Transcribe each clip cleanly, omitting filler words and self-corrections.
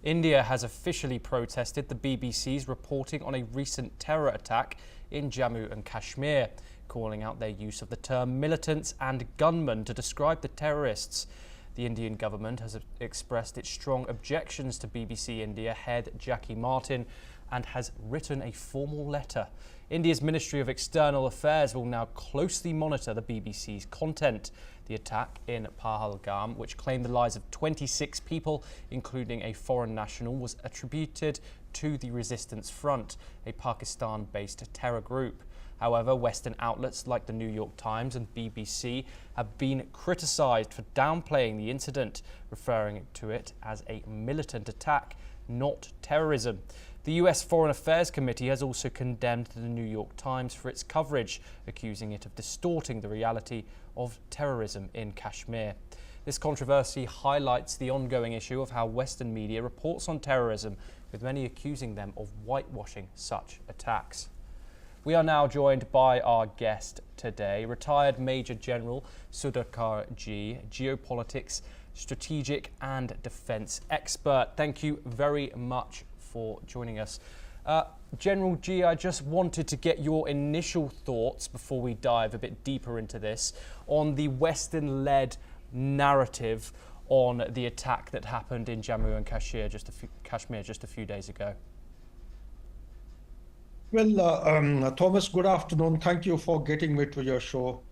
India has officially protested the BBC's reporting on a recent terror attack in Jammu and Kashmir, calling out their use of the term militants and gunmen to describe the terrorists. The Indian government has expressed its strong objections to BBC India head Jackie Martin and has written a formal letter. India's Ministry of External Affairs will now closely monitor the BBC's content. The attack in Pahalgam, which claimed the lives of 26 people, including a foreign national, was attributed to the Resistance Front, a Pakistan-based terror group. However, Western outlets like the New York Times and BBC have been criticised for downplaying the incident, referring to it as a militant attack, not terrorism. The US Foreign Affairs Committee has also condemned the New York Times for its coverage, accusing it of distorting the reality of terrorism in Kashmir. This controversy highlights the ongoing issue of how Western media reports on terrorism, with many accusing them of whitewashing such attacks. We are now joined by our guest today, retired Major General Sudhakar G, geopolitics, strategic and defence expert. Thank you very much for joining us. General G, I just wanted to get your initial thoughts before we dive a bit deeper into this on the Western-led narrative on the attack that happened in Jammu and Kashmir just a few days ago. Well, Thomas, good afternoon. Thank you for getting me to your show.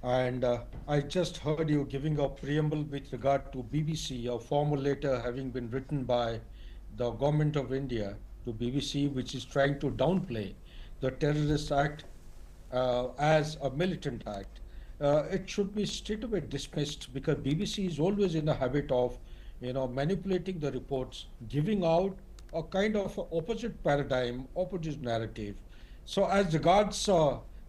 And I just heard you giving a preamble with regard to BBC, a formal letter having been written by the government of India to BBC, which is trying to downplay the terrorist act as a militant act. It should be straightaway dismissed, because BBC is always in the habit of, manipulating the reports, giving out a kind of opposite paradigm, opposite narrative. So as regards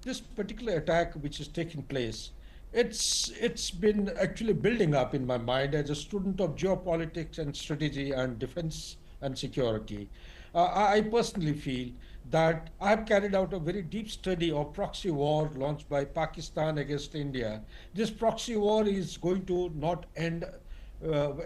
this particular attack which is taking place, it's been actually building up in my mind as a student of geopolitics and strategy and defense and security. I personally feel that I have carried out a very deep study of proxy war launched by Pakistan against India. This proxy war is going to not end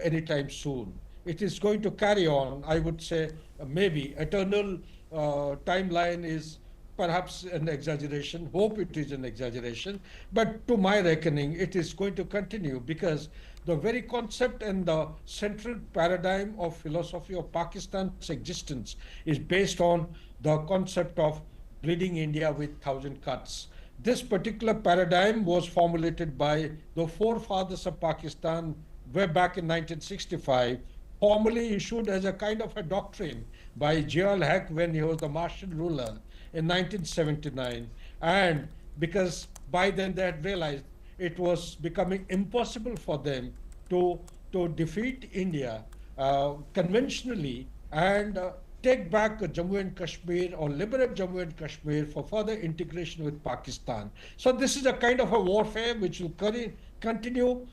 anytime soon. It is going to carry on. I would say maybe eternal timeline is perhaps an exaggeration. Hope it is an exaggeration. But to my reckoning, it is going to continue, because the very concept and the central paradigm of philosophy of Pakistan's existence is based on the concept of bleeding India with 1,000 cuts. This particular paradigm was formulated by the forefathers of Pakistan way back in 1965, formally issued as a kind of a doctrine by Zia-ul-Haq when he was the martial ruler in 1979. And because by then they had realized it was becoming impossible for them to defeat India conventionally and take back Jammu and Kashmir, or liberate Jammu and Kashmir for further integration with Pakistan. So this is a kind of a warfare which will continue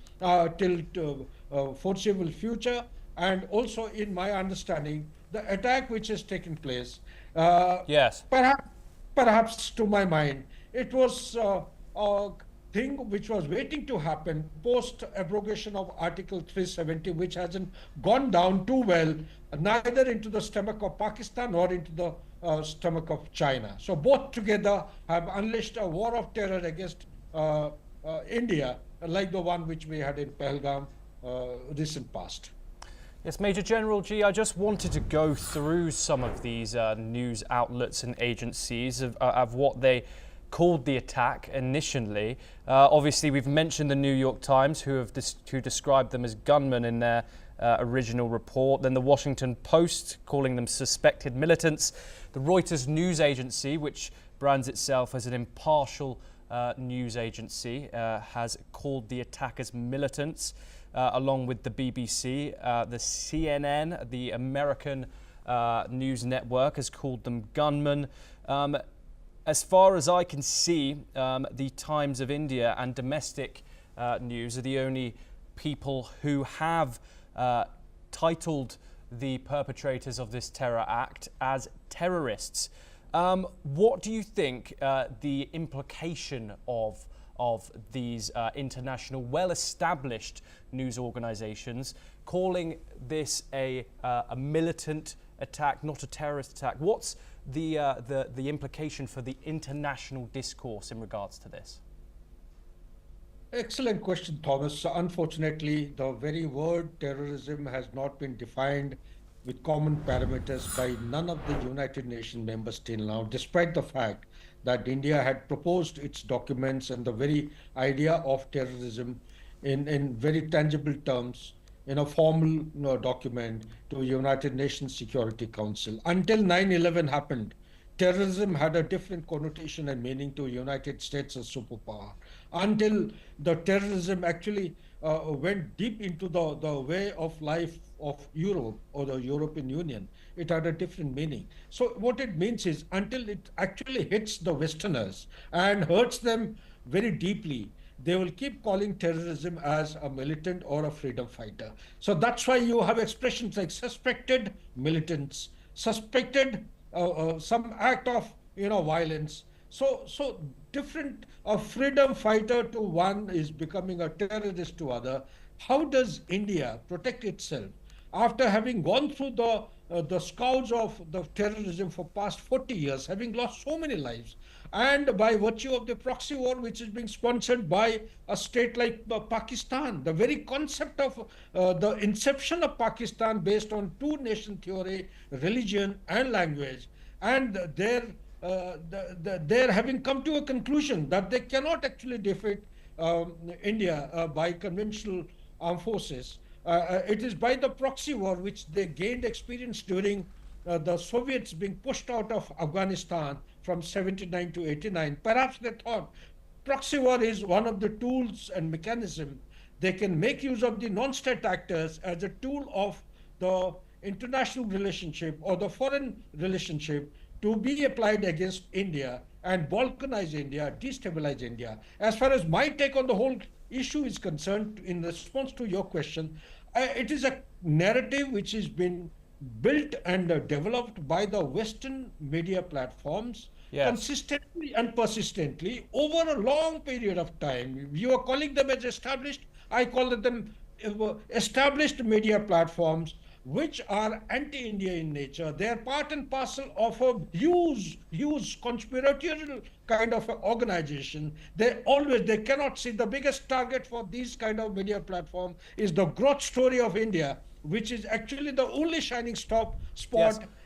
till foreseeable future. And also, in my understanding, the attack which has taken place, yes, perhaps to my mind, it was a thing which was waiting to happen post abrogation of Article 370, which hasn't gone down too well, neither into the stomach of Pakistan nor into the stomach of China. So both together have unleashed a war of terror against India, like the one which we had in Pahalgam recent past. Yes, Major General G, I just wanted to go through some of these news outlets and agencies of what they called the attack initially. Obviously, we've mentioned the New York Times, who described them as gunmen in their original report. Then the Washington Post, calling them suspected militants. The Reuters news agency, which brands itself as an impartial news agency, has called the attackers militants. Along with the BBC, the CNN, the American news network, has called them gunmen. As far as I can see, the Times of India and domestic news are the only people who have titled the perpetrators of this terror act as terrorists. What do you think the implication of of these international, well-established news organizations, calling this a militant attack, not a terrorist attack. What's the implication for the international discourse in regards to this? Excellent question, Thomas. So unfortunately, the very word terrorism has not been defined with common parameters by none of the United Nations members till now, despite the fact that India had proposed its documents and the very idea of terrorism in very tangible terms in a formal document to United Nations Security Council. Until 9/11 happened, terrorism had a different connotation and meaning to United States as superpower. Until the terrorism actually went deep into the way of life of Europe or the European Union, it had a different meaning. So what it means is until it actually hits the Westerners and hurts them very deeply, they will keep calling terrorism as a militant or a freedom fighter. So that's why you have expressions like suspected militants, suspected some act of violence. So different, a freedom fighter to one is becoming a terrorist to other. How does India protect itself after having gone through the scourge of the terrorism for past 40 years, having lost so many lives, and by virtue of the proxy war which is being sponsored by a state like Pakistan? The very concept of the inception of Pakistan based on two-nation theory, religion and language, and they're having come to a conclusion that they cannot actually defeat India by conventional armed forces. It is by the proxy war which they gained experience during the Soviets being pushed out of Afghanistan from 79 to 89. Perhaps they thought proxy war is one of the tools and mechanism. They can make use of the non-state actors as a tool of the international relationship or the foreign relationship to be applied against India and balkanize India, destabilize India. As far as my take on the whole issue is concerned, in response to your question, it is a narrative which has been built and developed by the Western media platforms consistently and persistently over a long period of time. You are calling them as established, I call them established media platforms which are anti-India in nature. They are part and parcel of a huge conspiratorial kind of organization. They cannot see the biggest target for these kind of media platform is the growth story of India, which is actually the only shining spot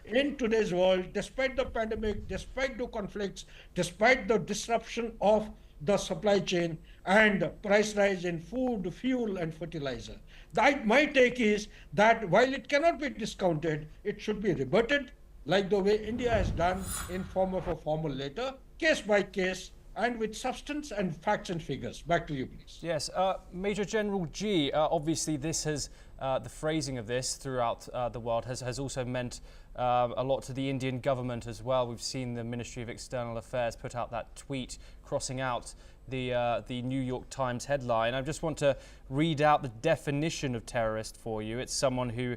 in today's world, despite the pandemic, despite the conflicts, despite the disruption of the supply chain and price rise in food, fuel and fertilizer. My take is that while it cannot be discounted, it should be rebutted like the way India has done in form of a formal letter, case by case, and with substance and facts and figures. Back to you, please. Yes, Major General G, obviously this has, the phrasing of this throughout the world has also meant a lot to the Indian government as well. We've seen the Ministry of External Affairs put out that tweet crossing out the New York Times headline. I just want to read out the definition of terrorist for you. It's someone who,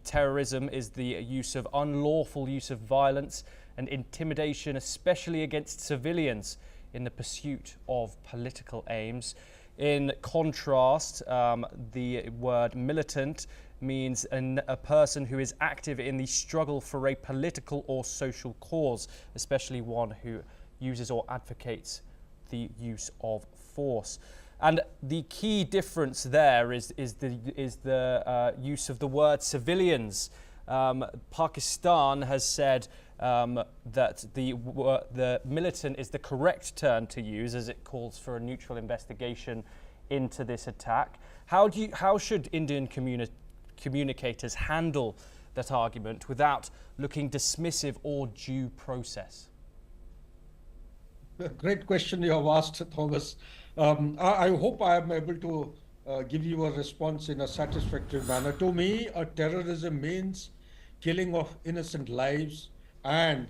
terrorism is the use of unlawful use of violence and intimidation, especially against civilians, in the pursuit of political aims. In contrast, the word militant means a person who is active in the struggle for a political or social cause, especially one who uses or advocates the use of force. And the key difference there is the use of the word civilians. Pakistan has said that the militant is the correct term to use, as it calls for a neutral investigation into this attack. How should Indian communicators handle that argument without looking dismissive or due process? Great question you have asked, Thomas. I hope I am able to give you a response in a satisfactory manner. To me, terrorism means killing of innocent lives, and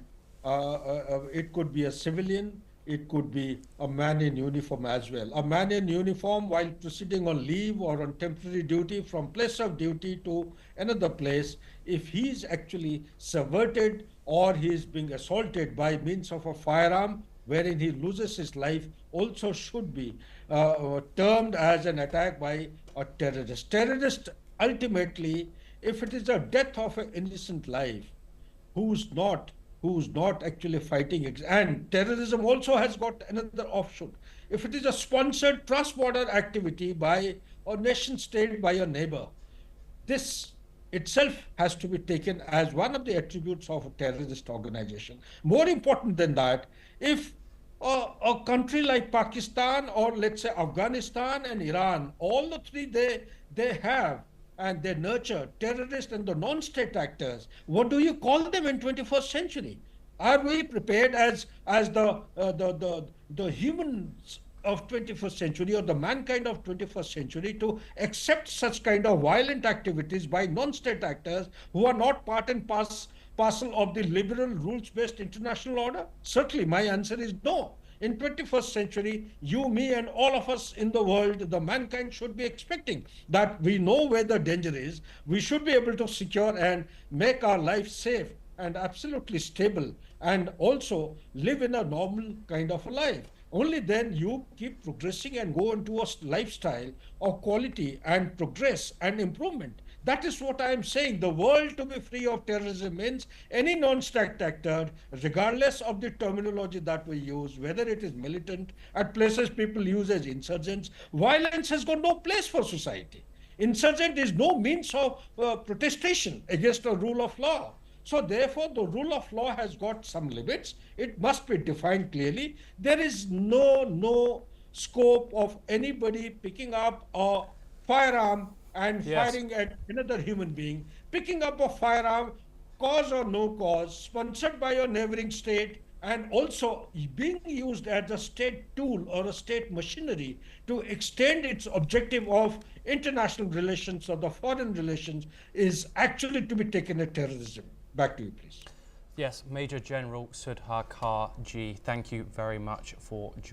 it could be a civilian, it could be a man in uniform as well. A man in uniform while proceeding on leave or on temporary duty from place of duty to another place, if he's actually subverted or he's being assaulted by means of a firearm wherein he loses his life also should be termed as an attack by a terrorist. Terrorist, ultimately, if it is the death of an innocent life, who's not who's not actually fighting and terrorism also has got another offshoot. If it is a sponsored cross-border activity by a nation state, by a neighbor, this itself has to be taken as one of the attributes of a terrorist organization. More important than that, if a country like Pakistan or let's say Afghanistan and Iran, all the three they have and they nurture terrorists and the non-state actors, what do you call them in 21st century? Are we prepared as the humans of 21st century or the mankind of 21st century to accept such kind of violent activities by non-state actors who are not part and parcel of the liberal rules-based international order? Certainly, my answer is no. In 21st century, you, me, and all of us in the world, the mankind should be expecting that we know where the danger is. We should be able to secure and make our life safe and absolutely stable and also live in a normal kind of a life. Only then you keep progressing and go into a lifestyle of quality and progress and improvement. That is what I am saying. The world to be free of terrorism means any non-state actor, regardless of the terminology that we use, whether it is militant, at places people use as insurgents, violence has got no place for society. Insurgent is no means of protestation against a rule of law. So therefore, the rule of law has got some limits. It must be defined clearly. There is no scope of anybody picking up a firearm and firing at another human being, picking up a firearm, cause or no cause, sponsored by a neighboring state, and also being used as a state tool or a state machinery to extend its objective of international relations or the foreign relations is actually to be taken as terrorism. Back to you, please. Yes, Major General Sudhakar Ji, thank you very much for joining.